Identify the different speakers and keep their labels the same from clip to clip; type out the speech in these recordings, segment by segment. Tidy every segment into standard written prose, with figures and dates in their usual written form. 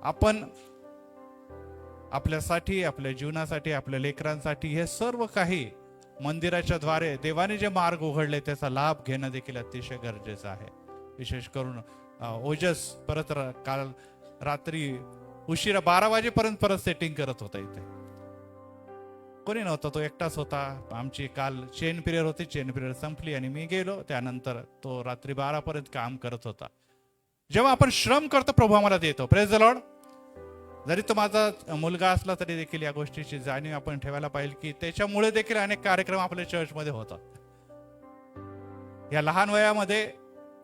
Speaker 1: आपण आपल्यासाठी, आपल्या जीवनासाठी, आपल्या लेकरांसाठी हे सर्व काही मंदिराच्या द्वारे देवाने जे मार्ग उघडले त्याचा लाभ घेणं देखील अतिशय गरजेचं आहे. विशेष करून ओजस परत काल रात्री उशिरा 12 वाजेपर्यंत परत सेटिंग करत होता. इथे कोणी नव्हता, तो एकटाच होता. आमची काल चेन पिरियड होती, चेन पिरियड संपली आणि मी गेलो. त्यानंतर तो रात्री 12 पर्यंत काम करत होता. जेव्हा आपण श्रम करतो प्रभू आम्हाला देतो. Praise the Lord. जरी तो माझा मुलगा असला तरी देखील या गोष्टीची जाणीव आपण ठेवायला पाहिजे की त्याच्यामुळे देखील अनेक कार्यक्रम आपल्या चर्चमध्ये होतात. या लहान वयामध्ये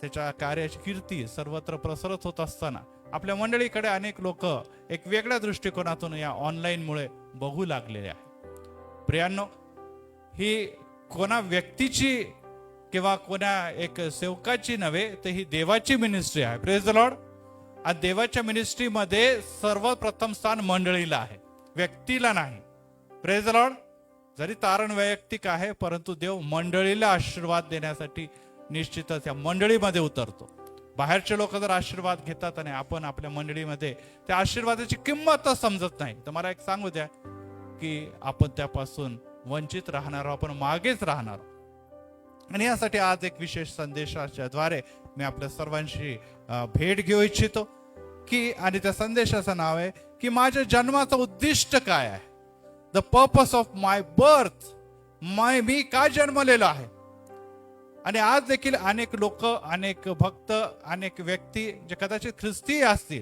Speaker 1: त्याच्या कार्याची कीर्ती सर्वत्र प्रसरत होत असताना आपल्या मंडळीकडे अनेक लोक एक वेगळ्या दृष्टिकोनातून या ऑनलाईनमुळे बघू लागलेले आहे. प्रियांनो, ही कोणा व्यक्तीची किंवा कोणा एक सेवकाची नव्हे, तर ही देवाची मिनिस्ट्री आहे. Praise the Lord. आज देवाच्या मिनिस्ट्रीमध्ये सर्वप्रथम स्थान मंडळीला आहे, व्यक्तीला नाही. Praise the Lord. जरी तारण वैयक्तिक आहे, परंतु देव मंडळीला आशीर्वाद देण्यासाठी निश्चितच या मंडळीमध्ये उतरतो. बाहेरचे लोक जर आशीर्वाद घेतात आणि आपण आपल्या मंडळीमध्ये त्या आशीर्वादाची किंमतच समजत नाही, तर मला एक सांगू द्या की आपण त्यापासून वंचित राहणार, आपण मागेच राहणार. आणि यासाठी आज एक विशेष संदेशाच्या द्वारे मी आपल्या सर्वांशी भेट घेऊ इच्छितो की, आणि त्या संदेशाचं नाव आहे की माझ्या जन्माचं उद्दिष्ट काय आहे. The purpose of my birth. मी का जन्मलेलो आहे. आणि आज देखील अनेक लोक, अनेक भक्त, अनेक व्यक्ती जे कदाचित ख्रिस्ती असतील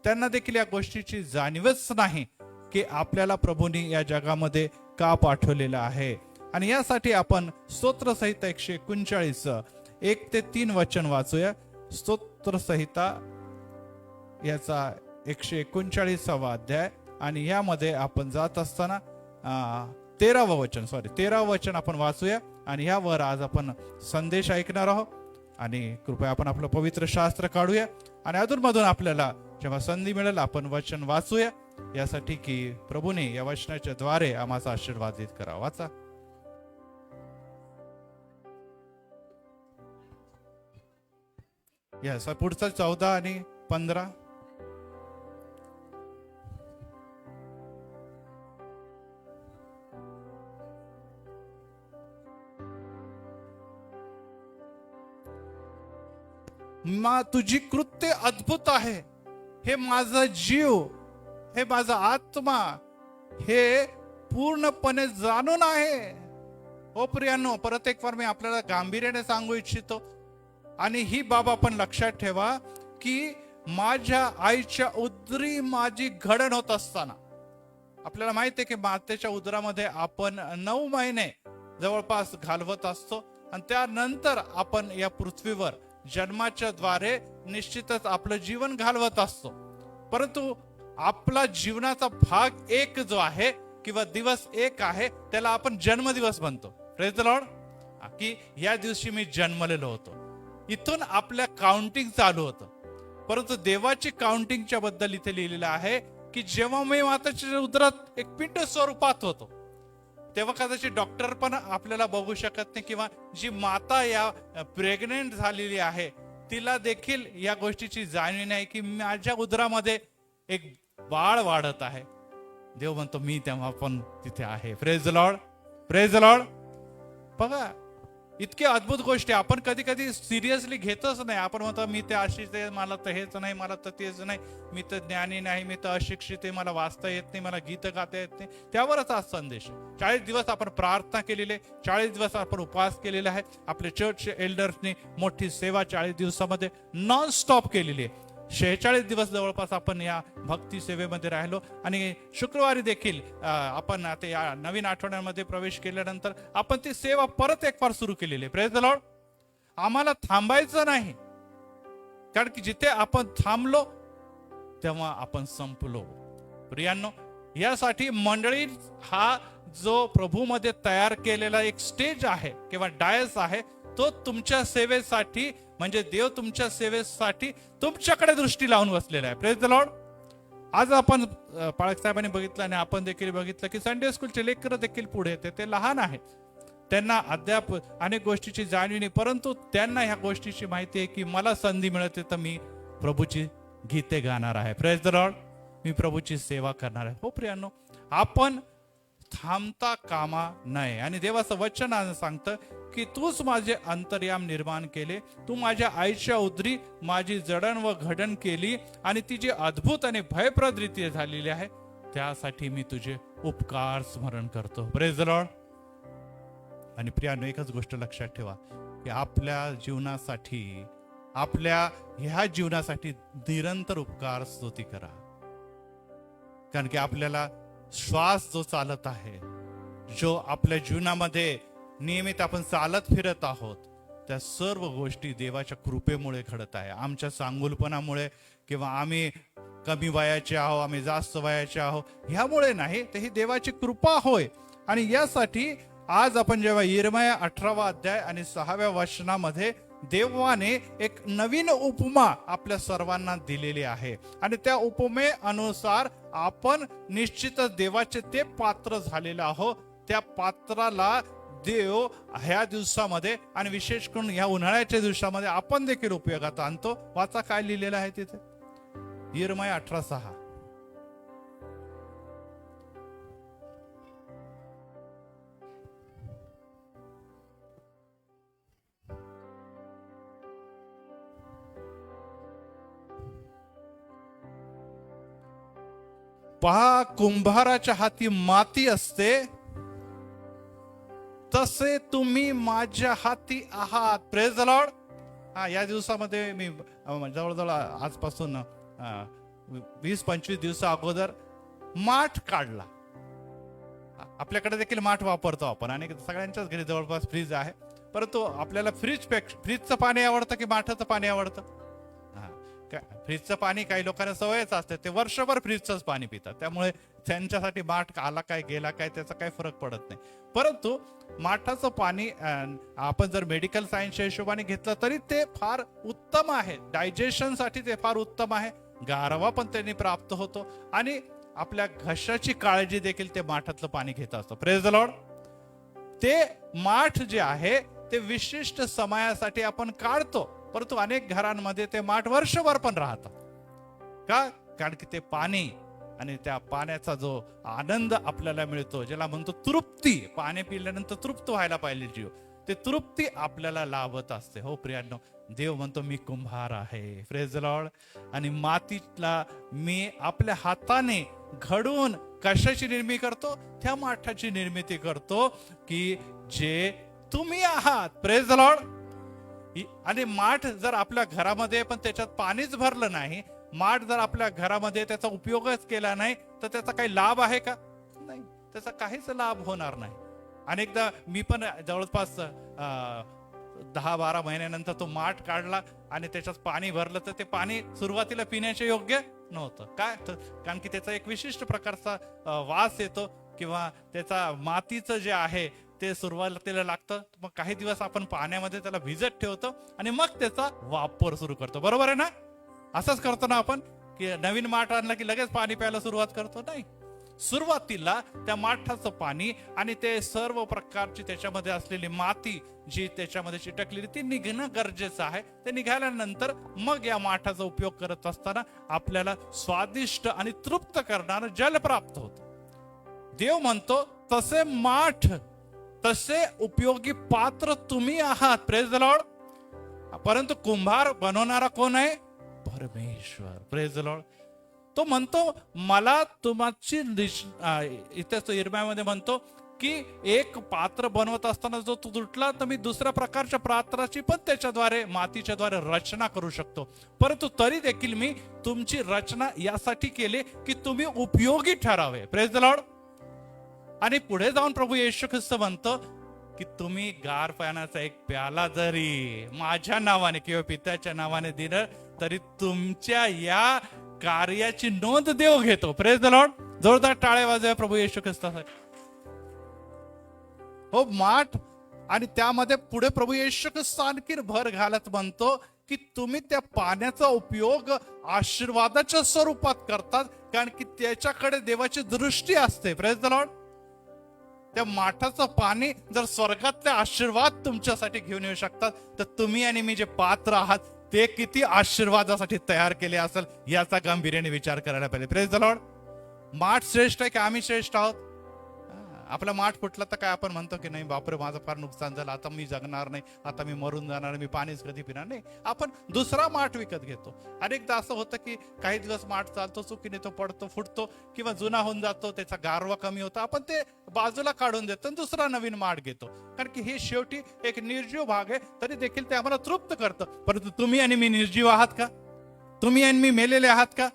Speaker 1: त्यांना देखील या गोष्टीची जाणीवच नाही की आपल्याला प्रभूंनी या जगामध्ये का पाठवलेलं आहे. आणि यासाठी आपण स्तोत्रसंहिता 139 1 ते 3 वचन वाचूया. स्तोत्रसंहिता याचा 139वा अध्याय, आणि यामध्ये आपण जात असताना 13वं वचन आपण वाचूया. आणि यावर आज आपण संदेश ऐकणार आहोत. आणि कृपया आपण आपलं पवित्र शास्त्र काढूया आणि अधूनमधून आपल्याला जेव्हा संधी मिळेल आपण वचन वाचूया, यासाठी की प्रभूने या वचनाच्या द्वारे आम्हाला आशीर्वादित करा. वाचा. यस, पुढचा 14 आणि 15. तुझी कृत्य अद्भुत आहे. हे माझा जीव, हे माझा आत्मा हे पूर्णपणे जाणून आहे. ओ प्रियांनो, परत एक वार मी आपल्याला गांभीर्याने सांगू इच्छितो. आणि ही बाब आपण लक्षात ठेवा की माझ्या आईच्या उदरी माझी घडण होत असताना, आपल्याला माहिती आहे की मातेच्या उदरामध्ये आपण 9 महिने जवळपास घालवत असतो. आणि त्यानंतर आपण या पृथ्वीवर जन्माच्या द्वारे निश्चितच आपलं जीवन घालवत असतो. परंतु आपला जीवनाचा भाग एक जो आहे किंवा दिवस एक आहे, त्याला आपण जन्मदिवस म्हणतो. Praise the Lord. की या दिवशी मी जन्मलेलो होतो. इथून आपल्या काउंटिंग चालू होतं. परंतु देवाची काउंटिंगच्या बद्दल इथे लिहिलेलं आहे की जेव्हा मी माताच्या उदरात एक पिंड स्वरूपात होतो, तेव्हा कदाचित डॉक्टर पण आपल्याला बघू शकत नाही, किंवा जी माता या प्रेग्नेंट झालेली आहे तिला देखील या गोष्टीची जाणीव नाही की माझ्या उदरामध्ये एक बाळ वाढत आहे. देव म्हणतो मी तेव्हा पण तिथे आहे. Praise the Lord. Praise the Lord. बघा, इतके अद्भुत गोष्टी आपण कधी कधी सिरियसली घेतच नाही. आपण म्हणतो मी ते अशीच आहे, मला तर हेच नाही, मला तर तेच नाही, मी तर ज्ञानी नाही, मी तर अशिक्षित आहे, मला वाचता येत नाही, मला गीत गाता येत नाही. त्यावरच आज संदेश. 40 दिवस आपण प्रार्थना केलेली, 40 दिवस आपण उपवास केलेला आहे. आपले चर्च एल्डर्सनी मोठी सेवा 40 दिवसामध्ये नॉन स्टॉप केलेली आहे. 46 दिवस जवळपास आपण या भक्ती सेवेमध्ये राहिलो. आणि शुक्रवारी देखील आपण आता या नवीन आठवड्यामध्ये प्रवेश केल्यानंतर आपण ती सेवा परत एक फार सुरू केलेली आहे. Praise the Lord. आम्हाला थांबायचं नाही, कारण की जिथे आपण थांबलो तेव्हा आपण संपलो. प्रियांनो, यासाठी मंडळी हा जो प्रभूमध्ये तयार केलेला एक स्टेज आहे किंवा डायस आहे, तो तुमच्या सेवेसाठी, म्हणजे देव तुमच्या सेवेसाठी तुमच्याकडे दृष्टी लावून बसलेला आहे. Praise the Lord. आज आपण पाळक साहेबांनी बघितलं आणि आपण देखील बघितलं की संडे स्कूलचे लेकरं देखील पुढे येते. ते लहान आहेत, त्यांना अद्याप अनेक गोष्टीची जाणीव नाही, परंतु त्यांना ह्या गोष्टीची माहिती आहे की मला संधी मिळते तर मी प्रभूची गीते गाणार आहे. Praise the lord. मी प्रभूची सेवा करणार आहे. हो प्रियांनो, आपण थांबता कामा नये. आणि देवाचं वचन सांगतं की तूच माझे अंतर्याम निर्माण केले, तू माझ्या आईच्या उदरी माझी जडण व घडण केली आणि ती जी अद्भुत आणि भयप्रद रीती झालेली आहे त्यासाठी मी तुझे उपकार स्मरण करतो. Praise the Lord. आणि प्रियानो, एकच गोष्ट लक्षात ठेवा की आपल्या जीवनासाठी, आपल्या ह्या जीवनासाठी निरंतर उपकार स्तुती करा. कारण की आपल्याला श्वास जो चालत आहे, जो आपल्या जीवनामध्ये नियमित आपण चालत फिरत आहोत, त्या सर्व गोष्टी देवाच्या कृपेमुळे घडत आहे. आमच्या चांगुलपणामुळे किंवा आम्ही कमी वयाचे आहो, आम्ही जास्त वयाचे आहो, ह्यामुळे नाही, तर ही देवाची कृपा होय. आणि यासाठी आज आपण जेव्हा यिर्मया 18वा अध्याय आणि 6व्या वचनामध्ये देवाने एक नवीन उपमा आपल्या सर्वांना दिलेली आहे आणि त्या उपमेनुसार आपण निश्चितच देवाचे ते पात्र झालेले आहोत. त्या पात्राला देव ह्या दिवसामध्ये आणि विशेष करून ह्या उन्हाळ्याच्या दिवसामध्ये आपण देखील उपयोगात आणतो. वाचा काय लिहिलेलं आहे तिथे, यिर्मया 18:6. पहा, कुंभाराच्या हाती माती असते तसे तुम्ही माझ्या हाती आहात. Praise the Lord. या दिवसामध्ये मी जवळजवळ आजपासून 20-25 दिवसा अगोदर माठ काढला. आपल्याकडे देखील माठ वापरतो आपण आणि सगळ्यांच्याच घरी जवळपास फ्रीज आहे. परंतु आपल्याला फ्रीजचं पाणी आवडतं की माठाचं पाणी आवडतं? फ्रीजचं पाणी काही लोकांना सवयच असते, ते वर्षभर फ्रीजचंच पाणी पितात, त्यामुळे त्यांच्यासाठी माठ आला काय गेला काय त्याचा काही फरक पडत नाही. परंतु माठाचं पाणी आपण जर मेडिकल सायन्सच्या हिशोबाने घेतलं तरी ते फार उत्तम आहे. डायजेशनसाठी ते फार उत्तम आहे. गारवा पण त्यांनी प्राप्त होतो आणि आपल्या घशाची काळजी देखील ते माठातलं पाणी घेत असतं. Praise the Lord. ते माठ जे आहे ते विशिष्ट समयासाठी आपण काढतो, परंतु अनेक घरांमध्ये ते माठ वर्षभर पण राहतात. का? कारण की ते पाणी आणि त्या पाण्याचा जो आनंद आपल्याला मिळतो, ज्याला म्हणतो तृप्ती, पाणी पिल्यानंतर तृप्त व्हायला पाहिजे जीव, ते तृप्ती आपल्याला लाभत असते. हो प्रियांनो, देव म्हणतो मी कुंभार आहे. Praise the Lord. आणि मातीला मी आपल्या हाताने घडून कशाची निर्मिती करतो? त्या माठाची निर्मिती करतो की जे तुम्ही आहात. Praise the Lord. आणि माठ जर आपल्या घरामध्ये पण त्याच्यात पाणीच भरलं नाही, माठ जर आपल्या घरामध्ये त्याचा उपयोगच केला नाही, तर त्याचा काही लाभ आहे का? नाही, त्याचा काहीच लाभ होणार नाही. अनेकदा मी पण जवळपास 10-12 महिन्यानंतर तो माठ काढला आणि त्याच्यात पाणी भरलं, तर ते पाणी सुरुवातीला पिण्याचे योग्य नव्हतं. काय? कारण की त्याचा एक विशिष्ट प्रकारचा वास येतो किंवा त्याचा मातीचं जे आहे ते सुरुवातीला लागतं. मग काही दिवस आपण पाण्यामध्ये त्याला भिजत ठेवतो आणि मग त्याचा वापर सुरू करतो. बरोबर आहे ना? असंच करतो ना आपण, की नवीन माठ आणला की लगेच पाणी प्यायला सुरुवात करतो? नाही, सुरुवातीला त्या माठाचं पाणी आणि ते सर्व प्रकारची त्याच्यामध्ये असलेली माती जी त्याच्यामध्ये चिटकलेली ती निघणं गरजेचं आहे. ते निघाल्यानंतर मग या माठाचा उपयोग करत असताना आपल्याला स्वादिष्ट आणि तृप्त करणारं जल प्राप्त होतं. देव म्हणतो तसे माठ, तसे उपयोगी पात्र तुम्ही आहात. Praise the Lord. परंतु कुंभार बनवणारा कोण आहे? परमेश्वर. Praise the Lord. तो म्हणतो मला तुमची इथे यिर्मयामध्ये म्हणतो की एक पात्र बनवत असताना जो तुटला तर मी दुसऱ्या प्रकारच्या पात्राची पण त्याच्याद्वारे मातीच्या द्वारे रचना करू शकतो. परंतु तरी देखील मी तुमची रचना यासाठी केली की तुम्ही उपयोगी ठरावे. Praise the Lord. आणि पुढे जाऊन प्रभू येशू ख्रिस्त म्हणतो की तुम्ही गार पाण्याचा एक प्याला जरी माझ्या नावाने किंवा पित्याच्या नावाने दिलं तरी तुमच्या या कार्याची नोंद देव घेतो. Praise the Lord. जोरदार टाळ्या वाजवा प्रभू येशू ख्रिस्तासाठी. हो, माठ आणि त्यामध्ये पुढे प्रभू येशू ख्रिस्त आणखी भर घालत म्हणतो की तुम्ही त्या पाण्याचा उपयोग आशीर्वादाच्या स्वरूपात करतात, कारण की त्याच्याकडे देवाची दृष्टी असते. Praise the Lord. त्या माठाचं पाणी जर स्वर्गातले आशीर्वाद तुमच्यासाठी घेऊन येऊ शकतात, तर तुम्ही आणि मी जे पात्र आहात ते किती आशीर्वादासाठी तयार केले असेल याचा गांभीर्याने विचार करायला पाहिजे. Praise the Lord. माठ श्रेष्ठ आहे की आम्ही श्रेष्ठ आहोत? आपला माठ फुटला तर काय आपण म्हणतो की नाही बापरे माझं फार नुकसान झालं, आता मी जगणार नाही, आता मी मरून जाणार, मी पाणीच कधी पिणार नाही. आपण दुसरा माठ विकत घेतो. अनेकदा असं होतं की काही दिवस माठ चालतो, चुकीने तो पडतो, फुटतो किंवा जुना होऊन जातो, त्याचा गारवा कमी होतो, आपण ते बाजूला काढून देतो आणि दुसरा नवीन माठ घेतो. कारण की हे शेवटी एक निर्जीव भाग आहे, तरी देखील ते आम्हाला तृप्त करतं. परंतु तुम्ही आणि मी निर्जीव आहात का? तुम्ही आणि मी मेलेले आहात का?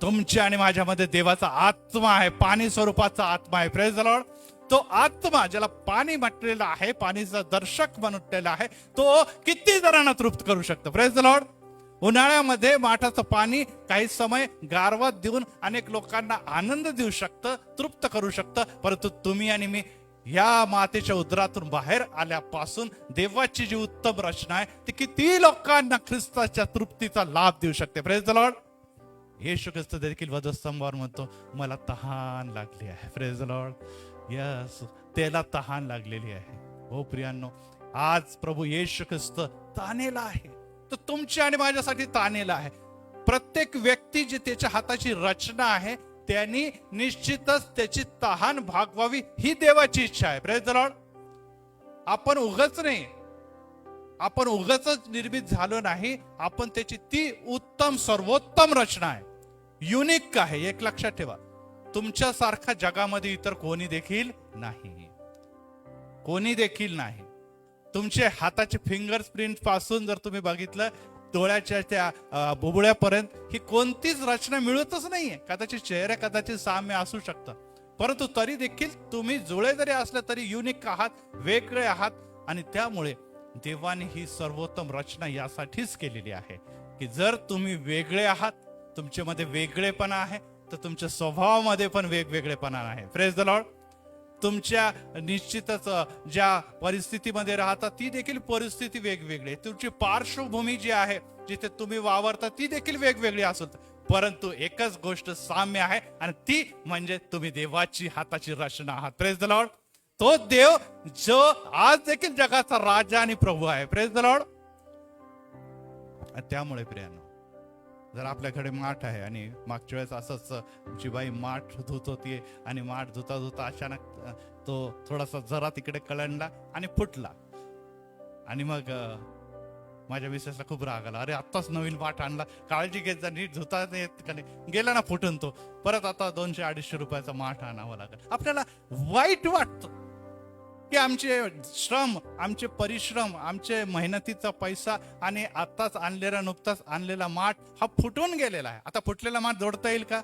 Speaker 1: तुमच्या आणि माझ्यामध्ये देवाचा आत्मा आहे, पाणी स्वरूपाचा आत्मा आहे. Praise the Lord. तो आत्मा ज्याला पाणी म्हटलेला आहे, पाणीचा दर्शक म्हटलेला आहे, तो किती जणांना तृप्त करू शकतो. Praise the Lord. उन्हाळ्यामध्ये माठाचं पाणी काही समय गारवा देऊन अनेक लोकांना आनंद देऊ शकतं, तृप्त करू शकतं. परंतु तुम्ही आणि मी या मातेच्या उदरातून बाहेर आल्यापासून देवाची जी उत्तम रचना आहे ती किती लोकांना ख्रिस्ताच्या तृप्तीचा लाभ देऊ शकते. Praise the lord. येशू ख्रिस्त देखील वधस्तंभावर म्हणतो मला तहान लागली आहे. Praise the Lord. यस, त्याला तहान लागलेली आहे. हो प्रियांनो, आज प्रभू येशू ख्रिस्त तानेला आहे, तो तुमच्या आणि माझ्यासाठी तानेला आहे. प्रत्येक व्यक्ती जी त्याच्या हाताची रचना आहे त्यांनी निश्चितच त्याची तहान भागवावी ही देवाची इच्छा आहे. Praise the Lord. आपण उगाच नाही, आपण उगाच निर्मित झालो नाही, आपण त्याची ती उत्तम सर्वोत्तम रचना आहे, युनिक आहे. एक लक्षात ठेवा, तुमच्यासारखा जगामध्ये इतर कोणी देखील नाही, कोणी देखील नाही. तुमचे हाताचे फिंगरप्रिंट पासून जर तुम्ही बघितलं डोळ्याच्या त्या बुबुळ्यापर्यंत ही कोणतीच रचना मिळतच नाहीये. कदाचित चेहरा कदाचित साम्य असू शकतं, परंतु तरी देखील तुम्ही जुळे जरी असले तरी युनिक आहात, वेगळे आहात. आणि त्यामुळे देवाने ही सर्वोत्तम रचना यासाठीच केलेली आहे की जर तुम्ही वेगळे आहात, तुमच्यामध्ये वेगळेपणा आहे, तर तुमच्या स्वभावामध्ये पण वेगवेगळेपणा आहे. Praise the Lord. तुमच्या निश्चितच ज्या परिस्थितीमध्ये राहता ती देखील परिस्थिती वेगवेगळी, तुमची पार्श्वभूमी जी आहे जिथे तुम्ही वावरता ती देखील वेगवेगळी असेल, परंतु एकच गोष्ट साम्य आहे आणि ती म्हणजे तुम्ही देवाची हाताची रचना आहात. Praise the Lord. तो देव जो आज देखील जगाचा राजा आणि प्रभू आहे. Praise the Lord. त्यामुळे प्रियांनो, जर आपल्याकडे माठ आहे आणि मागच्या वेळेस असंच तुमची बाई माठ धुत होती आणि माठ धुता धुता अचानक तो थोडासा जरा तिकडे कळंडला आणि फुटला. आणि मग माझ्या मिसेसला खूप राग आला, अरे आत्ताच नवीन माठ आणला, काळजी घेत जा, नीट धुता येत का नाही, गेला ना फुटून तो, परत आता 200-250 रुपयाचा माठ आणावा लागेल. आपल्याला वाईट वाटतं की आमचे श्रम, आमचे परिश्रम, आमचे मेहनतीचा पैसा आणि आताच आणलेला, नुकताच आणलेला माठ हा फुटून गेलेला आहे. आता फुटलेला माठ जोडता येईल का?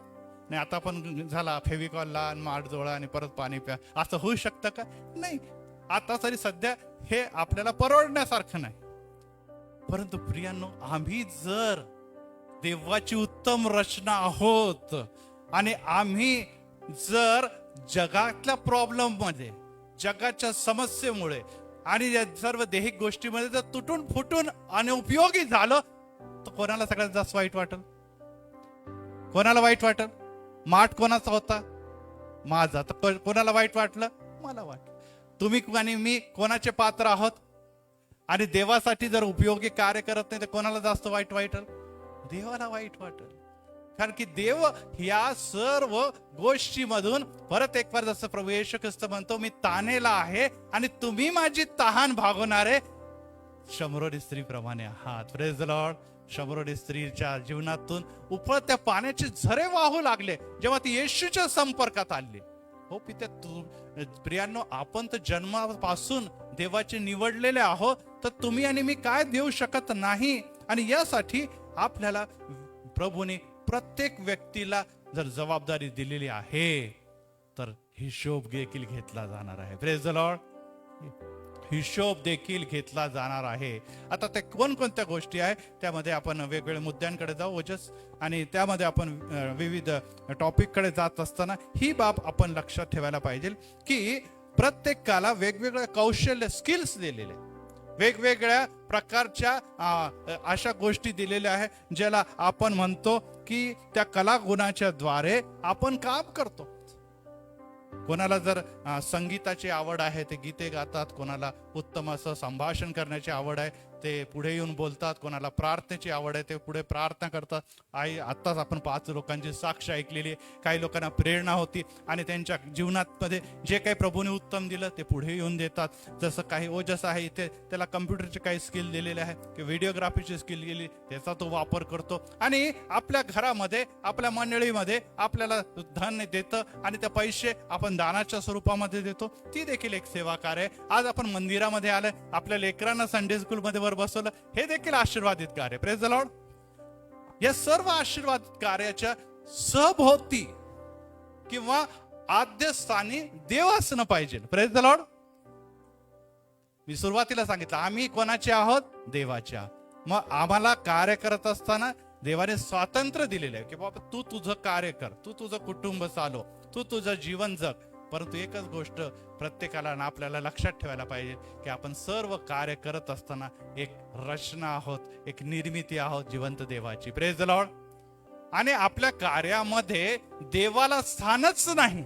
Speaker 1: नाही. आता पण झाला फेविकॉल लावा, माठ जोडा आणि परत पाणी प्या, असं होऊ शकतं का? नाही. आता तरी सध्या हे आपल्याला परवडण्यासारखं नाही. परंतु प्रियांनो, आम्ही जर देवाची उत्तम रचना आहोत आणि आम्ही जर जगातल्या प्रॉब्लेम मध्ये, जगाच्या समस्येमुळे आणि या सर्व देहिक गोष्टीमध्ये जर तुटून फुटून अनउपयोगी झालं तर कोणाला सगळ्यात जास्त वाईट वाटेल? कोणाला वाईट वाटेल? माठ कोणाचा होता? माझा. तर कोणाला वाईट वाटलं? मला वाटलं. तुम्ही आणि मी कोणाचे पात्र आहोत? आणि देवासाठी जर उपयोगी कार्य करत नाही तर कोणाला जास्त वाईट वाटेल? देवाला वाईट वाटेल. कारण की देव या सर्व गोष्टीमधून परत एक बार जसं प्रभू येशू ख्रिस्त म्हणतो, मी तानेला आहे आणि तुम्ही माझी तहान भागवणारे शमरोनी स्त्री प्रमाणे आहात. Praise the Lord. शमरोनी स्त्रीच्या जीवनातून उपळत्या पाण्याचे झरे वाहू लागले जेव्हा ती येशूच्या संपर्कात आली. हो पित्या, प्रियांनो, आपण तर जन्मापासून देवाचे निवडलेले आहोत, तर तुम्ही आणि मी काय देऊ शकत नाही. आणि यासाठी आपल्याला प्रभूने प्रत्येक व्यक्तीला जर जबाबदारी दिलेली आहे तर हिशोब देखील घेतला जाणार आहे. Praise the Lord. हिशोब देखील घेतला जाणार आहे. आता ते कोणकोणत्या गोष्टी आहे त्यामध्ये आपण वेगवेगळ्या मुद्द्यांकडे जाऊ ओजस, आणि त्यामध्ये आपण विविध टॉपिककडे जात असताना ही बाब आपण लक्षात ठेवायला पाहिजे की प्रत्येकाला वेगवेगळ्या कौशल्य, स्किल्स दिलेले, वेगवेगळ्या प्रकारच्या अशा गोष्टी दिलेल्या आहेत ज्याला आपण म्हणतो की त्या कला गुणाच्या द्वारे आपण काम करतो. कोणाला जर संगीताची आवड आहे ते गीते गातात, कोणाला उत्तम असं संभाषण करण्याची आवड आहे ते पुढे येऊन बोलतात. कोणाला प्रार्थनेची आवड आहे ते पुढे प्रार्थना करतात. आई आत्ताच आपण 5 लोकांची साक्ष ऐकलेली आहे. काही लोकांना प्रेरणा होती आणि त्यांच्या जीवनामध्ये जे काही प्रभूने उत्तम दिलं ते पुढे येऊन देतात. जसं काही ओजस आहे इथे, त्याला कम्प्युटरचे काही स्किल दिलेले आहे की व्हिडिओग्राफीची स्किल गेली, त्याचा तो वापर करतो आणि आपल्या घरामध्ये आपल्या मंडळीमध्ये आपल्याला धन देतं आणि ते पैसे आपण दानाच्या स्वरूपामध्ये देतो. ती देखील एक सेवा कार्य. आज आपण मंदिरामध्ये आलं, आपल्या लेकरांना संडे स्कूल मध्ये वर बसवलं, हे देखील आशीर्वादित कार्य. Praise the Lord. या सर्व आशीर्वादित कार्याच्या सहभोवती किंवा आद्यस्थानी देव असणं पाहिजे. Praise the lord. मी सुरुवातीला सांगितलं आम्ही कोणाचे आहोत? देवाचे आहोत. मग आम्हाला कार्य करत असताना देवाने स्वातंत्र्य दिलेलं आहे की बाबा तू तुझं कार्य कर, तू तुझं कुटुंब चालव, तू तुझं जीवन जग. परंतु एकच गोष्ट प्रत्येकाला आपल्याला लक्षात ठेवायला पाहिजे की आपण सर्व कार्य करत असताना एक रचना आहोत, एक निर्मिती आहोत जिवंत देवाची. Praise the Lord. आणि आपल्या कार्यामध्ये देवाला स्थानच नाही,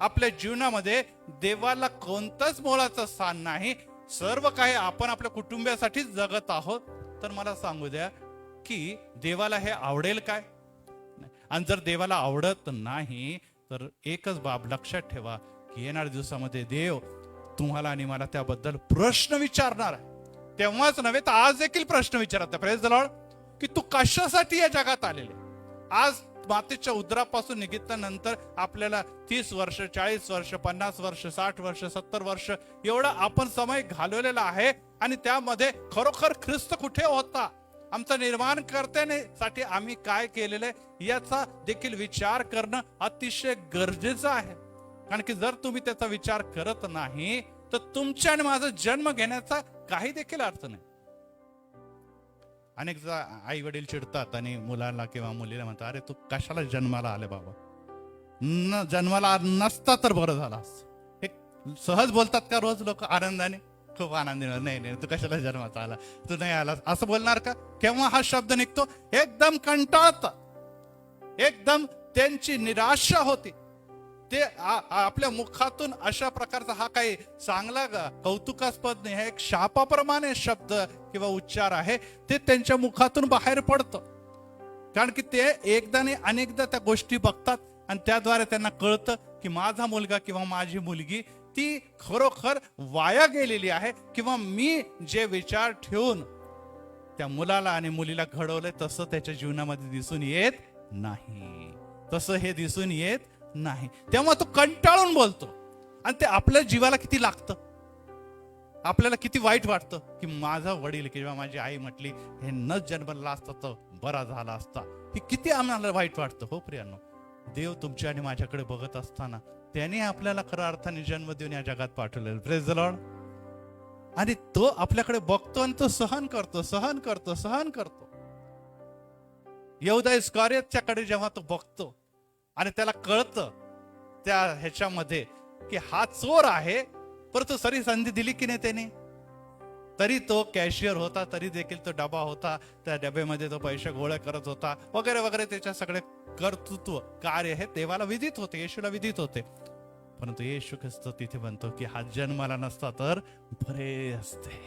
Speaker 1: आपल्या जीवनामध्ये देवाला कोणतंच मोलाचं स्थान नाही. सर्व काही आपण आपल्या कुटुंबासाठीच जगत आहोत. तर मला सांगू द्या की देवाला हे आवडेल काय? आणि जर देवाला आवडत नाही तर एकच बाब लक्षात ठेवा की येणाऱ्या दिवसामध्ये देव तुम्हाला आणि मला त्याबद्दल प्रश्न विचारणार आहे. तेव्हाच नव्हे तर आज देखील प्रश्न विचारत आहे. Praise the Lord. की तू कशासाठी या जगात आलेले? आज मातेच्या उदरापासून निघितल्यानंतर आपल्याला 30 वर्ष, 40 वर्ष, 50 वर्ष, 60 वर्ष, 70 वर्ष एवढा आपण समय घालवलेला आहे. आणि त्यामध्ये खरोखर ख्रिस्त कुठे होता, आमचा निर्माण करण्यासाठी आम्ही काय केलेलं आहे याचा देखील विचार करणं अतिशय गरजेचं आहे. कारण की जर तुम्ही त्याचा विचार करत नाही तर तुमच्या आणि माझा जन्म घेण्याचा काही देखील अर्थ नाही. अनेकदा आई वडील चिडतात आणि मुलाला किंवा मुलीला म्हणतात अरे तू कशाला जन्माला आले बाबा, जन्माला नसता तर बरं झाला. हे सहज बोलतात का रोज लोक आनंदाने? खूप आनंदी. नाही नाही तू कशाला जन्माचा आला, तू नाही आला असं बोलणार का? केव्हा हा शब्द निघतो? एकदम कंटाळतात, एकदम त्यांची निराशा होती. ते आपल्या मुखातून अशा प्रकारचा हा काही चांगला कौतुकास्पद नाही, हा एक शापाप्रमाणे शब्द किंवा उच्चार आहे. ते त्यांच्या मुखातून बाहेर पडतं. कारण की ते एकदा आणि अनेकदा त्या गोष्टी बघतात आणि त्याद्वारे त्यांना कळतं की माझा मुलगा किंवा माझी मुलगी ती खरोखर वाया गेलेली आहे, किंवा मी जे विचार ठेवून त्या मुलाला आणि मुलीला घडवलंय तसं त्याच्या जीवनामध्ये दिसून येत नाही, तसं हे दिसून येत नाही. तेव्हा तो कंटाळून बोलतो आणि ते आपल्या जीवाला किती लागतं, आपल्याला किती वाईट वाटतं की माझा वडील किंवा माझी आई म्हटली हे न जन्मला असता तर बरा झाला असता. हे किती आम्हाला वाईट वाटतं. हो प्रियांनो, देव तुमच्या आणि माझ्याकडे बघत असताना त्याने आपल्याला खऱ्या अर्थाने जन्म देऊन या जगात पाठवलेलं. Praise the Lord. आणि तो आपल्याकडे बघतो आणि तो सहन करतो, सहन करतो, सहन करतो. यहूदा इस्करियोतच्याकडे जेव्हा तो बघतो आणि त्याला कळतं त्या ह्याच्यामध्ये की हा चोर आहे, परंतु सरी संधी दिली की नाही त्याने, तरी तो कॅशियर होता, तरी देखील तो डबा होता, त्या डब्यामध्ये तो पैसे गोळा करत होता वगैरे वगैरे. त्याच्या सगळे कर्तृत्व कार्य हे देवाला विदित होते, येशूला विदित होते. परंतु येशू ख्रिस्त तिथे म्हणतो की हा जन्माला नसता तर बरे असते,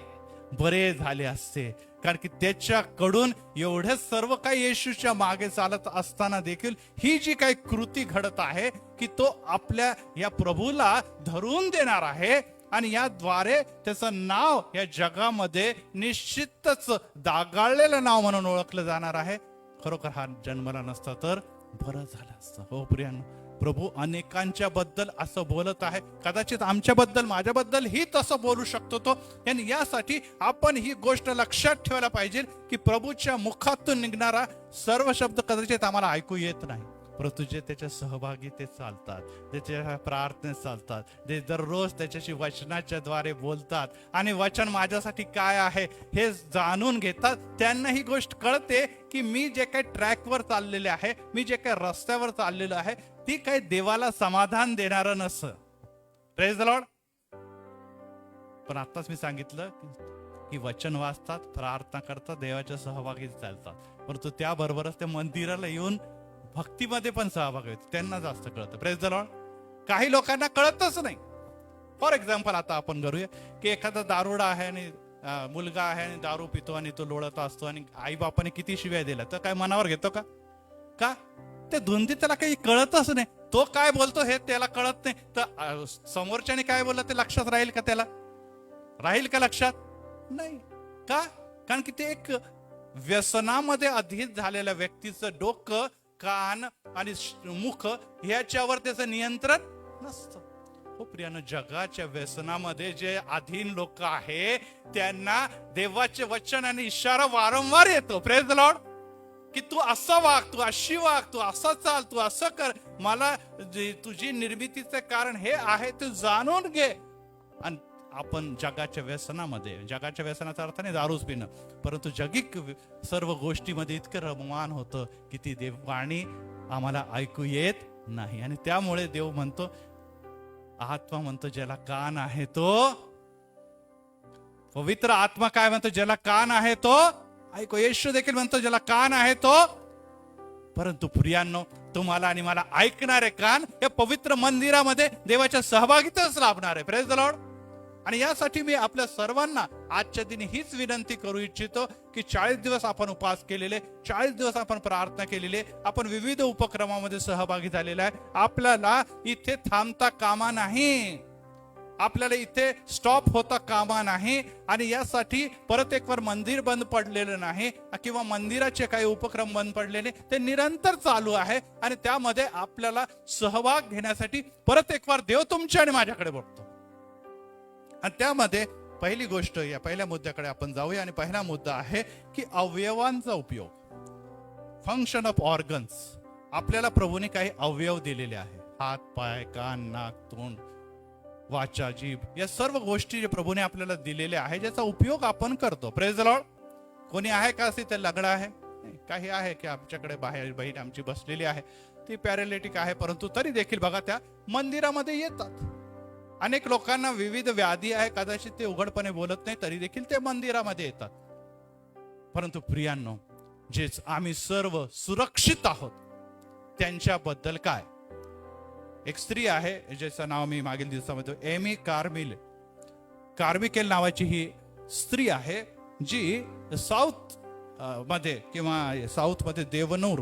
Speaker 1: बरे झाले असते. कारण की त्याच्याकडून एवढे सर्व काही येशूच्या मागे चालत असताना देखील ही जी काही कृती घडत आहे की तो आपल्या या प्रभूला धरून देणार आहे आणि याद्वारे त्याचं नाव या जगामध्ये निश्चितच दागाळलेलं नाव म्हणून ओळखलं जाणार आहे. खरोखर हा जन्मला नसता तर बरं झालं असतं. हो प्रियांनो, प्रभू अनेकांच्या बद्दल असं बोलत आहे. कदाचित आमच्याबद्दल, माझ्याबद्दल ही तसं बोलू शकतो तो. आणि यासाठी आपण ही गोष्ट लक्षात ठेवायला पाहिजे की प्रभूच्या मुखातून निघणारा सर्व शब्द कदाचित आम्हाला ऐकू येत नाही, परंतु जे त्याच्या सहभागी ते चालतात, त्याच्या प्रार्थनेत चालतात, ते दररोज त्याच्याशी वचनाच्या द्वारे बोलतात आणि वचन माझ्यासाठी काय आहे हे जाणून घेतात, त्यांना ही गोष्ट कळते की मी जे काही ट्रॅकवर चाललेले आहे, मी जे काही रस्त्यावर चाललेलो आहे, ती काही देवाला समाधान देणारं नसतं. Praise the Lord. पण आताच मी सांगितलं की वचन वाचतात, प्रार्थना करतात, देवाच्या सहभागी चालतात, परंतु त्याबरोबरच ते मंदिराला येऊन भक्तीमध्ये पण सहभाग होतो, त्यांना जास्त कळतं. Praise the Lord. काही लोकांना कळतच नाही. फॉर एक्झाम्पल आता आपण करूया की एखादा दारुडा आहे आणि मुलगा आहे आणि दारू पितो आणि तो लोळत असतो आणि आई बापाने किती शिव्या दिल्या तर काय मनावर घेतो का? का ते धुंदी त्याला काही कळतच नाही. तो काय बोलतो हे त्याला कळत नाही, तर समोरच्याने काय बोललं ते लक्षात राहील का? त्याला राहील का लक्षात? नाही. का? कारण की ते एक व्यसनामध्ये अधीन झालेल्या व्यक्तीचं डोकं, कान आणि मुख ह्याच्यावर त्याचं नियंत्रण नसतं. हो प्रियानं, जगाच्या व्यसनामध्ये जे अधीन लोक आहे त्यांना देवाचे वचन आणि इशारा वारंवार येतो. प्रेज द लॉर्ड, की तू असं वाग, तू अशी वाग, तू असं चाल, तू असं कर, मला तुझी निर्मितीचं कारण हे आहे ते जाणून घे. आणि आपण जगाच्या व्यसनामध्ये, जगाच्या व्यसनाचा अर्थ नाही दारूच पिणं, परंतु जगिक सर्व गोष्टीमध्ये इतकं रममान होतं की ती देववाणी आम्हाला ऐकू येत नाही. आणि त्यामुळे देव म्हणतो, आत्मा म्हणतो ज्याला कान आहे तो, पवित्र आत्मा काय म्हणतो? ज्याला कान आहे तो ऐको. येशू देखील म्हणतो ज्याला कान आहे तो. परंतु प्रियांनो, तुम्हाला आणि मला ऐकणारे कान या पवित्र मंदिरामध्ये देवाच्या सहभागीतच लाभणार आहे. Praise the Lord. आणि यासाठी मी आपल्या सर्वांना आजच्या दिनी हीच विनंती करू इच्छितो की 40 दिवस आपण उपवास केलेले, 40 दिवस आपण प्रार्थना केलेले, आपण विविध उपक्रमामध्ये सहभागी झालेला आहे. आपल्याला इथे थांबता कामा नाही, आपल्याला इथे स्टॉप होता कामा नाही. आणि यासाठी परत एक वार मंदिर बंद पडलेलं नाही किंवा मंदिराचे काही उपक्रम बंद पडलेले, ते निरंतर चालू आहे. आणि त्यामध्ये आपल्याला सहभाग घेण्यासाठी परत एक वार देव तुमच्या आणि माझ्याकडे बघतो. आणि त्यामध्ये पहिली गोष्ट, या पहिल्या मुद्द्याकडे आपण जाऊया. आणि पहिला मुद्दा आहे की अवयवांचा उपयोग, फंक्शन ऑफ ऑर्गन्स. आपल्याला प्रभूने काही अवयव दिलेले आहे, हात, पाय, कान, नाक, तोंड, वाचा, जीभ, या सर्व गोष्टी जे प्रभूने आपल्याला दिलेल्या आहे, ज्याचा उपयोग आपण करतो. Praise the Lord. कोणी आहे का असे ते लंगडा आहे? काही आहे की आमच्याकडे बाहेर बहीण आमची बसलेली आहे, ती पॅरालिटिक आहे, परंतु तरी देखील बघा त्या मंदिरामध्ये येतात. अनेक लोकांना विविध व्याधी आहे, कदाचित ते उघडपणे बोलत नाही, तरी देखील ते मंदिरामध्ये येतात. परंतु प्रियांनो, जेच आम्ही सर्व सुरक्षित आहोत त्यांच्याबद्दल काय? एक स्त्री आहे ज्याचं नाव मी मागील दिवसामध्ये, एमी कार्मिकेल नावाची ही स्त्री आहे, जी साऊथ मध्ये किंवा साऊथ मध्ये देवनूर,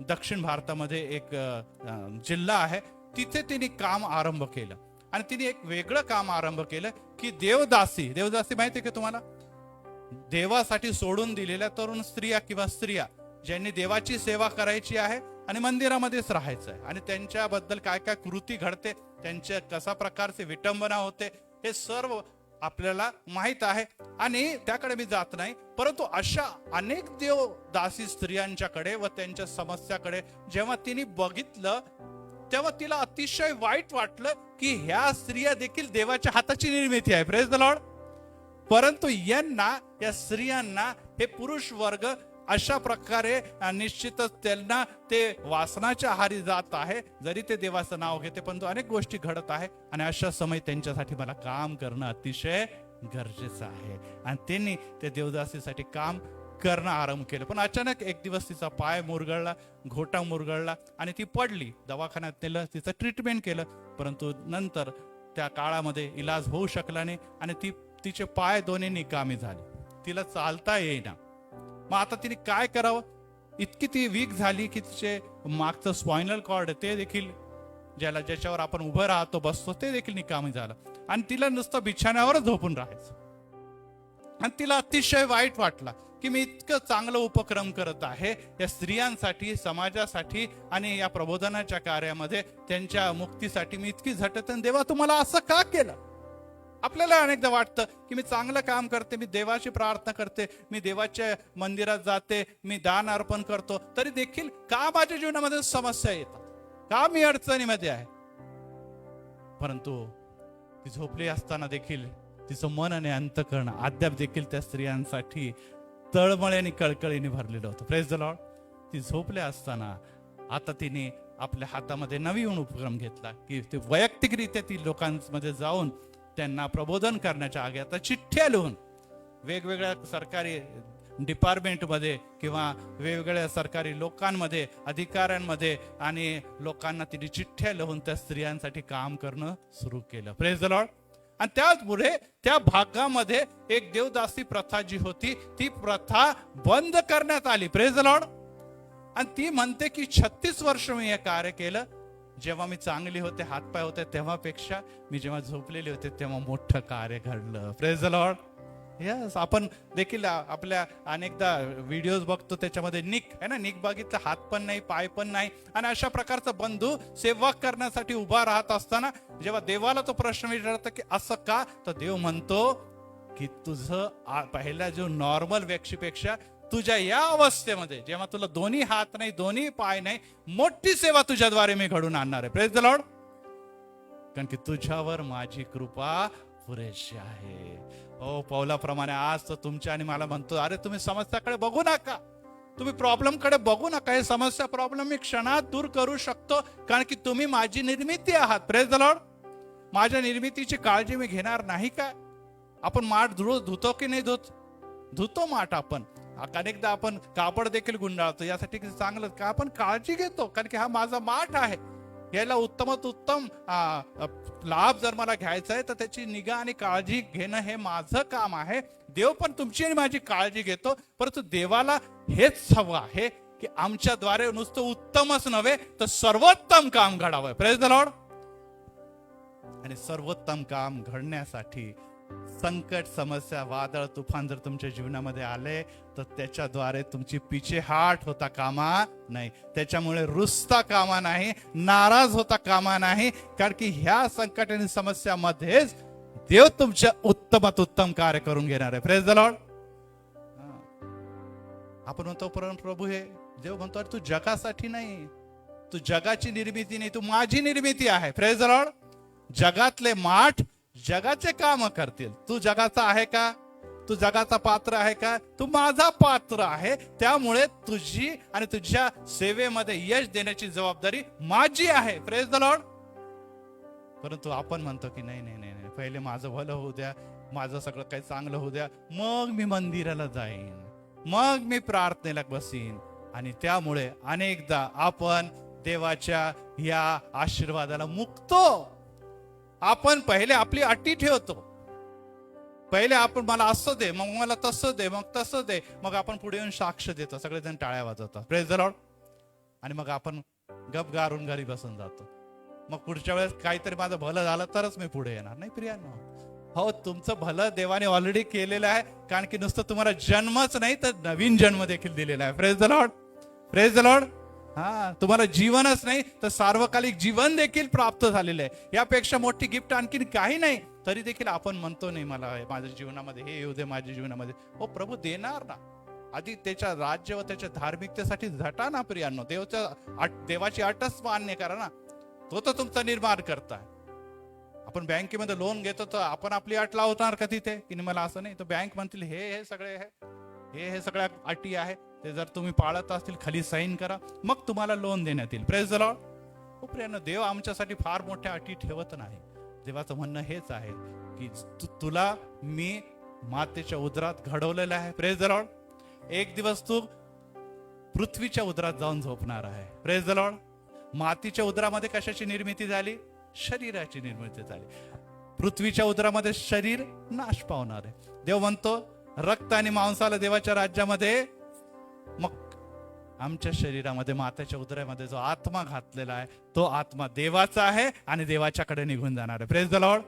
Speaker 1: दक्षिण भारतामध्ये एक जिल्हा आहे, तिथे तिने काम आरंभ केलं. आणि तिने एक वेगळं काम आरंभ केलं की देवदासी माहिती आहे का तुम्हाला? देवासाठी सोडून दिलेल्या तरुण स्त्रिया किंवा स्त्रिया ज्यांनी देवाची सेवा करायची आहे आणि मंदिरामध्येच राहायचं आहे, आणि त्यांच्याबद्दल काय काय कृती घडते, त्यांच्या कसा प्रकारचे विटंबना होते, हे सर्व आपल्याला माहित आहे. आणि त्याकडे मी जात नाही, परंतु अशा अनेक देवदासी स्त्रियांच्याकडे व त्यांच्या समस्याकडे जेव्हा तिने बघितलं, तेव्हा तिला अतिशय वाईट वाटलं की ह्या स्त्रिया देखील देवाच्या हाताची निर्मिती आहे. Praise the Lord. परंतु या स्त्रियांना हे पुरुष वर्ग अशा प्रकारे निश्चितच त्यांना ते वासनाच्या आहारी जात आहे, जरी ते देवाचं नाव घेते, परंतु अनेक गोष्टी घडत आहे. आणि अशा समय त्यांच्यासाठी मला काम करणं अतिशय गरजेचं आहे. आणि त्यांनी त्या देवदासीसाठी काम करणं आरंभ केलं. पण अचानक एक दिवस तिचा पाय मुरगळला, घोटा मुरगळला आणि ती पडली. दवाखान्यात नेलं, तिचं ट्रीटमेंट केलं, परंतु नंतर त्या काळामध्ये इलाज होऊ शकला नाही आणि तिचे पाय दोन्ही निकामी झाले, तिला चालता येईना. मग आता तिने काय करावं? इतकी ती वीक झाली की तिचे मागचं स्पायनल कॉर्ड ते देखील, ज्याच्यावर आपण उभं राहतो, बसतो, ते देखील निकामी झालं. आणि तिला नुसतं बिछाण्यावरच झोपून राहायचं. आणि तिला अतिशय वाईट वाटला की मी इतकं चांगलं उपक्रम करत आहे या स्त्रियांसाठी, समाजासाठी आणि या प्रबोधनाच्या कार्यामध्ये त्यांच्या मुक्तीसाठी मी इतकी झटत, देवा तुम्हाला असं का केलं? आपल्याला अनेकदा वाटतं की मी चांगलं काम करते, मी देवाची प्रार्थना करते, मी देवाच्या मंदिरात जाते, मी दान अर्पण करतो, तरी देखील का माझ्या जीवनामध्ये समस्या येतात, का मी अडचणीमध्ये आहे? परंतु ती झोपली असताना देखील तिचं मन आणि अंतःकरण अद्याप देखील त्या स्त्रियांसाठी तळमळ्याने कळकळीने भरलेलं होतं. Praise the Lord. ती झोपल्या असताना आता तिने आपल्या हातामध्ये नवीन उपक्रम घेतला की ते वैयक्तिकरित्या ती लोकांमध्ये जाऊन त्यांना प्रबोधन करण्याच्या आगे आता चिठ्ठ्या लिहून वेगवेगळ्या सरकारी डिपार्टमेंटमध्ये किंवा वेगवेगळ्या सरकारी लोकांमध्ये, अधिकाऱ्यांमध्ये आणि लोकांना तिने चिठ्ठ्या लिहून त्या स्त्रियांसाठी काम करणं सुरू केलं. Praise the Lord. आणि त्याचमुळे त्या भागामध्ये एक देवदासी प्रथा जी होती ती प्रथा बंद करण्यात आली. Praise the Lord. आणि ती म्हणते की 36 वर्ष मी हे कार्य केलं. जेव्हा मी चांगली होते, हातपाय होते तेव्हापेक्षा मी जेव्हा झोपलेले होते तेव्हा मोठं कार्य घडलं. Praise the Lord. यस, आपण देखील आपल्या अनेकदा व्हिडिओज बघतो, त्याच्यामध्ये निक आहे ना, निक बघितलं, हात पण नाही, पाय पण नाही, आणि अशा प्रकारचा बंधू सेवा करण्यासाठी उभा राहत असताना जेव्हा देवाला तो प्रश्न विचारतो की असं का, तर देव म्हणतो की तुझं पहिला जो नॉर्मल व्यक्तीपेक्षा तुझ्या या अवस्थेमध्ये जेव्हा तुला दोन्ही हात नाही, दोन्ही पाय नाही, मोठी सेवा तुझ्याद्वारे मी घडून आणणार आहे. Praise the Lord. कारण की तुझ्यावर माझी कृपा पुरेशी आहे. ओ पौलाप्रमाणे आज तर तुमच्या आणि मला म्हणतो, अरे तुम्ही समस्याकडे बघू नका, तुम्ही प्रॉब्लेम कडे बघू नका. हे समस्या प्रॉब्लेम मी क्षणात दूर करू शकतो, कारण की तुम्ही माझी निर्मिती आहात. Praise the Lord. माझ्या निर्मितीची काळजी मी घेणार नाही काय? आपण माठ रोज धुतो की नाही धुतो माठ आपण. अनेकदा आपण कापड देखील गुंडाळतो, यासाठी चांगलं का आपण काळजी घेतो, कारण की हा माझा माठ आहे, याला उत्तमात उत्तम लाभ जर मला घ्यायचा आहे तर त्याची निगा आणि काळजी घेणं हे माझं काम आहे. देव पण तुमची आणि माझी काळजी घेतो, परंतु देवाला हेच हवं आहे की आमच्याद्वारे नुसतं उत्तमच नव्हे तर सर्वोत्तम काम घडावं. Praise the Lord. आणि सर्वोत्तम काम घडण्यासाठी संकट, समस्या, वादळ, तुफान जर तुमच्या जीवनामध्ये आले तर त्याच्याद्वारे तुमची पिछेहाट होता कामा नाही, त्याच्यामुळे रुसता कामा नाही, नाराज होता कामा नाही, कारण की ह्या संकट आणि समस्यामध्येच देव तुमच्या उत्तमात उत्तम कार्य करून घेणार आहे. Praise the Lord. आपण म्हणतो प्रभू, हे देव म्हणतो तू जगासाठी नाही, तू जगाची निर्मिती नाही, तू माझी निर्मिती आहे. Praise the Lord. जगातले माठ जगाचे काम करतील. तू जगाचा आहे का? तू जगाचा पात्र आहे का? तू माझा पात्र आहे. त्यामुळे तुझी आणि तुझ्या सेवेमध्ये यश देण्याची जबाबदारी माझी आहे. Praise the Lord. परंतु आपण म्हणतो की नाही नाही नाही, पहिले माझं भलं होऊ द्या, माझं सगळं काही चांगलं होऊ द्या, मग मी मंदिराला जाईन, मग मी प्रार्थनेला बसीन. आणि त्यामुळे अनेकदा आपण देवाच्या या आशीर्वादाला मुकतो. आपण पहिले आपली अटी ठेवतो, पहिले आपण मला असं दे, मग मला तसं दे, मग तसं दे, मग आपण पुढे येऊन साक्ष देतो, सगळेजण टाळ्या वाजवतात. Praise the Lord. आणि मग आपण गपगारून घरी बसून जातो. मग पुढच्या वेळेस काहीतरी माझं भलं झालं तरच मी पुढे येणार. नाही प्रियांनो, हो, तुमचं भलं देवाने ऑलरेडी केलेलं आहे, कारण की नुसतं तुम्हाला जन्मच नाही तर नवीन जन्म देखील दिलेला आहे. Praise the Lord. Praise the Lord. तुम्हाला जीवनच नाही तर सार्वकालिक जीवन देखील प्राप्त झालेलं आहे. यापेक्षा मोठी गिफ्ट आणखी काही नाही. तरी देखील आपण म्हणतो नाही, मला माझ्या जीवनामध्ये हे येऊ दे, माझ्या जीवनामध्ये. हो, प्रभू देणार ना. आधी त्याच्या राज्य व त्याच्या धार्मिकतेसाठी झटा ना प्रियांनो. देवाची अटच मान्य करा ना. तो तर तुमचा निर्माण करताय. आपण बँकेमध्ये लोन घेतो तर आपण आपली अट लावणार का तिथे की मला असं नाही, तर बँक म्हणतील हे सगळे हे सगळ्या अटी आहे, ते जर तुम्ही पाळत असतील खाली साईन करा, मग तुम्हाला लोन देण्यात येईल. Praise the Lord. हो प्रियांनो, देव आमच्यासाठी फार मोठ्या अटी ठेवत नाही. देवाचं म्हणणं हेच आहे की तुला मी मातेच्या उदरात घडवलेलं आहे. Praise the Lord. एक दिवस तू पृथ्वीच्या उदरात जाऊन झोपणार आहे. Praise the Lord. मातीच्या उदरामध्ये कशाची निर्मिती झाली? शरीराची निर्मिती झाली. पृथ्वीच्या उदरामध्ये शरीर नाश पावणार आहे. देव म्हणतो रक्त आणि मांसाला देवाच्या राज्यामध्ये, मग आमच्या शरीरामध्ये माताच्या उदरामध्ये जो आत्मा घातलेला आहे तो आत्मा देवाचा आहे आणि देवाच्याकडे निघून जाणार आहे. Praise the Lord.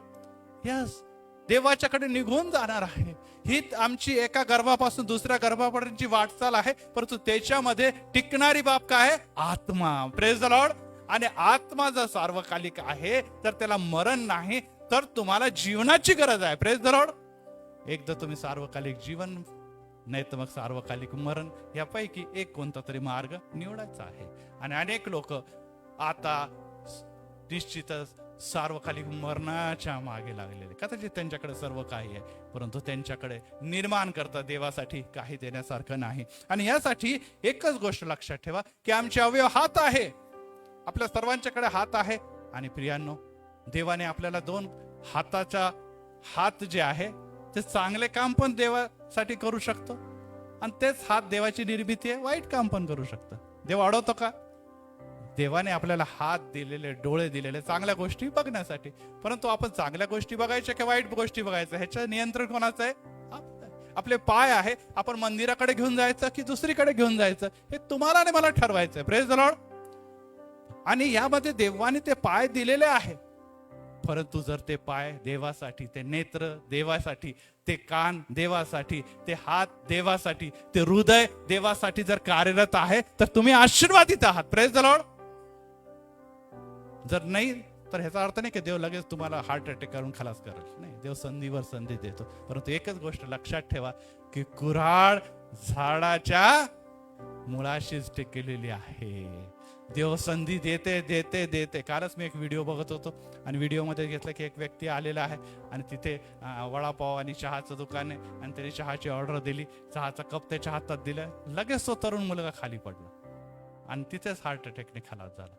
Speaker 1: यस, देवाच्याकडे निघून जाणार आहे. ही आमची एका गर्भापासून दुसऱ्या गर्भापर्यंतची वाटचाल आहे, परंतु त्याच्यामध्ये टिकणारी बाब काय आहे? आत्मा. Praise the Lord. आणि आत्मा जर सार्वकालिक आहे तर त्याला मरण नाही, तर तुम्हाला जीवनाची गरज आहे. Praise the Lord. एकदा तुम्ही सार्वकालिक जीवन नाही तर मग सार्वकालिक मरण, यापैकी एक कोणता तरी मार्ग निवडायचा आहे. आणि अनेक लोक आता निश्चितच सार्वकालिक मरणाच्या मागे लागलेले, कदाचित त्यांच्याकडे सर्व काही आहे परंतु त्यांच्याकडे निर्माण करता देवासाठी काही देण्यासारखं नाही. आणि यासाठी एकच गोष्ट लक्षात ठेवा की आमचे अवयव हात आहे, आपल्या सर्वांच्याकडे हात आहे. आणि प्रियांनो, देवाने आपल्याला दोन हाताचा हात जे आहे ते चांगले काम पण देवासाठी करू शकतो, आणि तेच हात देवाची निर्मिती आहे, वाईट काम पण करू शकतं. देव अडवतो का? देवाने आपल्याला हात दिलेले, डोळे दिलेले चांगल्या गोष्टी बघण्यासाठी, परंतु आपण चांगल्या गोष्टी बघायच्या की वाईट गोष्टी बघायचं ह्याचं नियंत्रण कोणाचं आहे? आपले पाय आहे, आपण मंदिराकडे घेऊन जायचं की दुसरीकडे घेऊन जायचं हे तुम्हाला आणि मला ठरवायचं आहे. Praise the Lord. आणि यामध्ये देवाने ते पाय दिलेले आहे, परंतु जर ते पाय देवासाठी, ते नेत्र देवासाठी, ते कान देवासाठी, ते हात देवासाठी, ते हृदय देवासाठी जर कार्यरत आहे तर तुम्ही आशीर्वादित आहात. Praise the Lord. जर नाही तर ह्याचा अर्थ नाही की देव लगेच तुम्हाला हार्ट अटॅक करून खलास करेल. नाही, देव संधीवर संधी देतो. परंतु एकच गोष्ट लक्षात ठेवा की कुऱ्हाड झाडाच्या मुळाशीच टेकलेली आहे. देव संधी देते देते देते. कालच मी एक व्हिडिओ बघत होतो आणि व्हिडिओमध्ये घेतलं की एक व्यक्ती आलेला आहे आणि तिथे वडापाव आणि चहाचं दुकान आहे आणि त्याने चहाची ऑर्डर दिली, चहाचा कप त्याच्या हातात दिला, लगेच तो तरुण मुलगा खाली पडला आणि तिथेच हार्ट अटॅकने खलास झाला.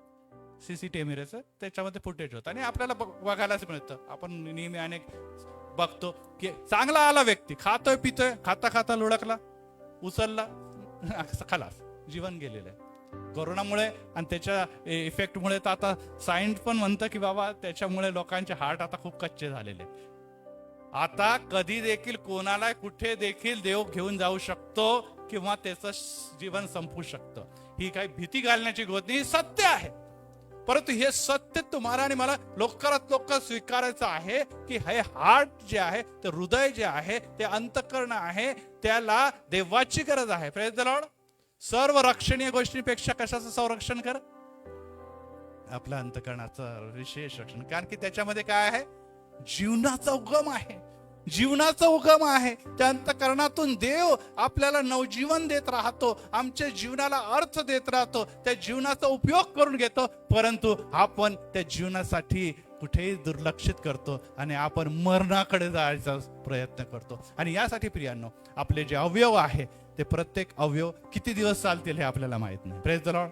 Speaker 1: CCTV त्याच्यामध्ये फुटेज होतं आणि आपल्याला बघायलाच मिळतं. आपण नेहमी अनेक बघतो की चांगला आला व्यक्ती, खातोय पितोय, खाता खाता लुडकला, उचलला, खलास, जीवन गेलेलं आहे. कोरोनामुळे आणि त्याच्या इफेक्टमुळे तर आता सायन्स पण म्हणतं की बाबा त्याच्यामुळे लोकांचे हार्ट आता खूप कच्चे झालेले. आता कधी देखील कोणाला कुठे देखील देव घेऊन जाऊ शकतो किंवा त्याचं जीवन संपू शकतं. ही काही भीती घालण्याची गोष्ट नाही, सत्य आहे. परंतु हे सत्य तुम्हाला आणि मला लवकरात लवकर स्वीकारायचं आहे की हे हार्ट जे आहे, ते हृदय जे आहे, ते अंतःकरण आहे, त्याला देवाची गरज आहे. Praise the Lord. सर्व रक्षणीय गोष्टींपेक्षा कशाचं संरक्षण कर? आपल्या अंतःकरणाचं विशेष रक्षण. कारण की त्याच्यामध्ये काय आहे? जीवनाचा उगम आहे. जीवनाचा उगम आहे. त्या अंतःकरणातून देव आपल्याला नवजीवन देत राहतो, आमच्या जीवनाला अर्थ देत राहतो, त्या जीवनाचा उपयोग करून घेतो. परंतु आपण त्या जीवनासाठी कुठेही दुर्लक्षित करतो आणि आपण मरणाकडे जायचा प्रयत्न करतो. आणि यासाठी प्रियांनो, आपले जे अवयव आहे ते प्रत्येक अवयव किती दिवस चालतील हे आपल्याला माहित नाही. Praise the Lord.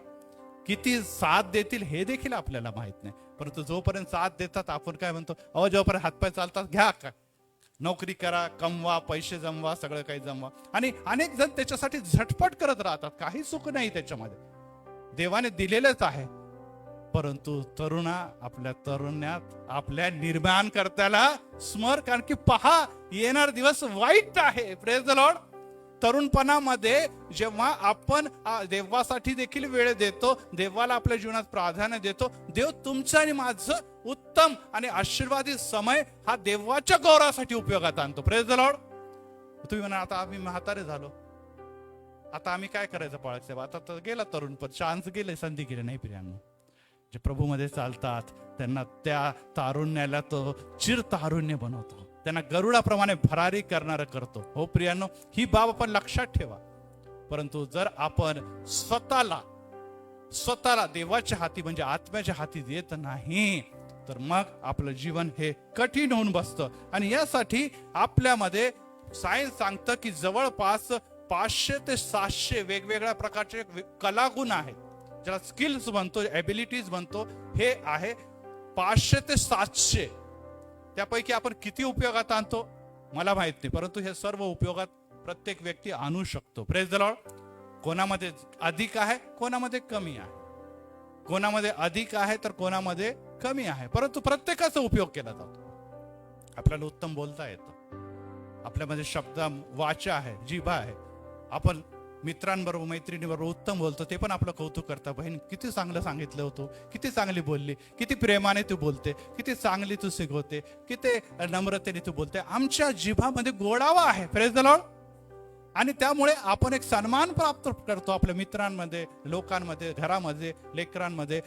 Speaker 1: किती साथ देतील हे देखील आपल्याला माहित नाही. परंतु जोपर्यंत साथ देतात आपण काय म्हणतो, अहो जोपर्यंत हातपाय चालतात घ्या, का नोकरी करा, कमवा, पैसे जमवा, सगळं काही जमवा. आणि अनेक जण त्याच्यासाठी झटपट करत राहतात. काही सुख नाही त्याच्यामध्ये, देवाने दिलेलंच आहे. परंतु आपल्या तरुण्यात आपल्या निर्माणकर्त्याला स्मर, कारण की पहा येणार दिवस वाईट आहे. Praise the Lord. तरुणपणामध्ये जेव्हा आपण देवासाठी देखील वेळ देतो, देवाला आपल्या जीवनात प्राधान्य देतो, देव तुमचं आणि माझं उत्तम आणि आशीर्वादित समय हा देवाच्या गौरवासाठी उपयोगात आणतो. Praise the Lord. तुम्ही म्हणा आता आम्ही म्हातारे झालो, आता आम्ही काय करायचं? पाळायचं. आता तर गेला तरुणपण, चान्स गेले, संधी गेली. नाही प्रियांनो, जे प्रभूमध्ये चालतात त्यांना त्या तारुण्याला तो चिर तारुण्य बनवतो, त्यांना गरुडाप्रमाणे भरारी करणारं करतो. हो प्रियांनो, ही बाब आपण लक्षात ठेवा. परंतु जर आपण स्वतःला देवाच्या हाती म्हणजे आत्म्याच्या हाती देत नाही तर मग आपलं जीवन हे कठीण होऊन बसतं. आणि यासाठी आपल्यामध्ये सायन्स सांगतं की जवळपास 500 ते 700 वेगवेगळ्या प्रकारचे कलागुण आहेत, ज्याला स्किल्स म्हणतो, एबिलिटीज म्हणतो. हे आहे 500 ते 700. त्यापैकी आपण किती उपयोगात आणतो मला माहित नाही, परंतु हे सर्व उपयोगात प्रत्येक व्यक्ती आणू शकतो. Praise the Lord. कोणामध्ये अधिक आहे, कोणामध्ये कमी आहे, कोणामध्ये अधिक आहे तर कोणामध्ये कमी आहे, परंतु प्रत्येकाचा उपयोग केला जातो. आपल्याला उत्तम बोलता येतं, आपल्यामध्ये शब्द वाचा आहे, जिभा आहे, आपण मित्रांबरोबर मैत्रिणीबरोबर उत्तम बोलतो, ते पण आपलं कौतुक करतात. बहीण किती चांगलं सांगितलं होतं, किती चांगली बोलली, किती प्रेमाने तू बोलते, किती चांगली तू शिकवते, किती नम्रतेने तू बोलते. आमच्या जिभामध्ये गोडावा आहे. Praise the Lord. आणि त्यामुळे आपण एक सन्मान प्राप्त करतो आपल्या मित्रांमध्ये, लोकांमध्ये, घरामध्ये, लेकरांमध्ये,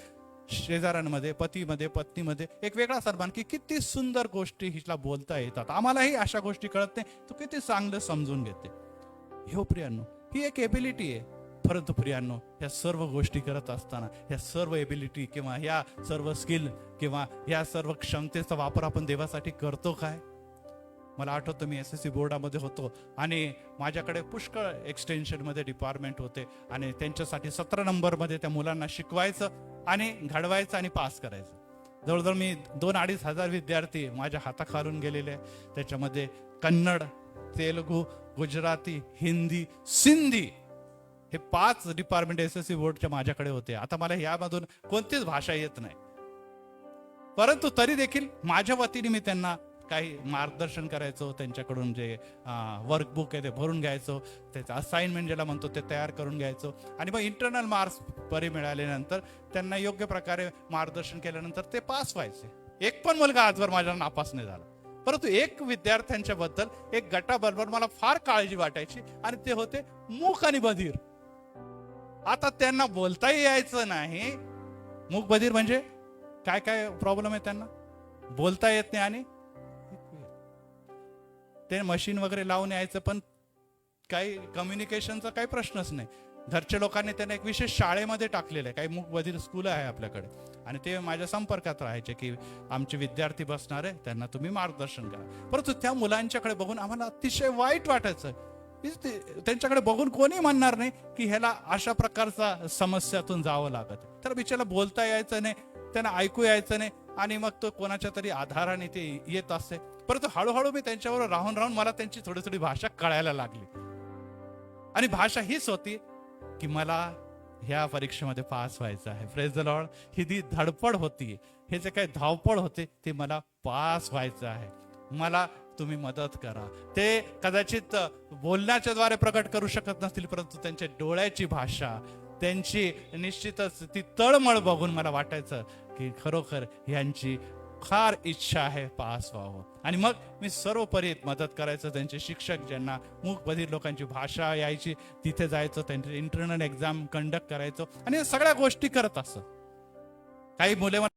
Speaker 1: शेजाऱ्यांमध्ये, पतीमध्ये, पत्नीमध्ये एक वेगळा सन्मान की किती सुंदर गोष्टी हिला बोलता येतात. आम्हालाही अशा गोष्टी कळत नाही, तू किती चांगलं समजून घेते. हो प्रियांनो, ही एक एबिलिटी आहे. परंतु प्रियांनो, ह्या सर्व गोष्टी करत असताना ह्या सर्व एबिलिटी किंवा ह्या सर्व स्किल किंवा ह्या सर्व क्षमतेचा वापर आपण देवासाठी करतो काय? मला आठवतं मी SSC बोर्डामध्ये होतो आणि माझ्याकडे पुष्कळ एक्सटेन्शनमध्ये डिपार्टमेंट होते आणि त्यांच्यासाठी 17 नंबरमध्ये त्या मुलांना शिकवायचं आणि घडवायचं आणि पास करायचं. जवळजवळ मी 2-2.5 हजार विद्यार्थी माझ्या हाताखालून गेलेले. त्याच्यामध्ये कन्नड, तेलुगू, गुजराती, हिंदी, सिंधी हे 5 डिपार्टमेंट SSC बोर्डच्या माझ्याकडे होते. आता मला यामधून कोणतीच भाषा येत नाही, परंतु तरी देखील माझ्या वतीने मी त्यांना काही मार्गदर्शन करायचो. त्यांच्याकडून जे वर्कबुक आहे ते भरून घ्यायचो, त्याचं असाइनमेंट ज्याला म्हणतो ते तयार करून घ्यायचो, आणि मग इंटरनल मार्क्स बरे मिळाल्यानंतर त्यांना योग्य प्रकारे मार्गदर्शन केल्यानंतर ते पास व्हायचे. एक पण मुलगा आजवर माझ्या नापास नाही झाला. परंतु एक विद्यार्थ्यांच्या बद्दल, एक गटाबरोबर मला फार काळजी वाटायची, आणि ते होते मूक आणि बधीर. आता त्यांना बोलताही यायचं नाही. मूक बधीर म्हणजे काय काय प्रॉब्लेम आहे, त्यांना बोलता येत नाही आणि ते मशीन वगैरे लावून यायचं, पण काही कम्युनिकेशनचा काही प्रश्नच नाही. घरच्या लोकांनी त्यांना एक विशेष शाळेमध्ये टाकलेलं आहे, काही मूक बधीर स्कूल आहे आपल्याकडे, आणि ते माझ्या संपर्कात राहायचे की आमचे विद्यार्थी बसणार आहे, त्यांना तुम्ही मार्गदर्शन करा. परंतु त्या मुलांच्याकडे बघून आम्हाला अतिशय वाईट वाटायचं. त्यांच्याकडे बघून कोणी म्हणणार नाही की ह्याला अशा प्रकारचा समस्यातून जावं लागत. तर बिचारा बोलता यायचं नाही, त्यांना ऐकू यायचं नाही, आणि मग तो कोणाच्या तरी आधाराने ते येत असते. परंतु हळूहळू मी त्यांच्याबरोबर राहून राहून मला त्यांची थोडी थोडी भाषा कळायला लागली, आणि भाषा हीच होती की मला ह्या परीक्षेमध्ये पास व्हायचं आहे. Praise the lord. ही जी धडपड होती, हे जे काही धावपळ होते, ते मला पास व्हायचं आहे. मला तुम्ही मदत करा. ते कदाचित बोलण्याच्या द्वारे प्रकट करू शकत नसतील, परंतु त्यांच्या डोळ्याची भाषा, त्यांची निश्चितच ती तळमळ बघून मला वाटायचं की खरोखर यांची फार इच्छा आहे पास व्हावं. आणि मग मी सर्वपरी मदत करायचं. त्यांचे शिक्षक ज्यांना मूक बधीर लोकांची भाषा यायची, तिथे जायचं, त्यांचे इंटरनल एक्झाम कंडक्ट करायचो, आणि सगळ्या गोष्टी करत असत. काही मुले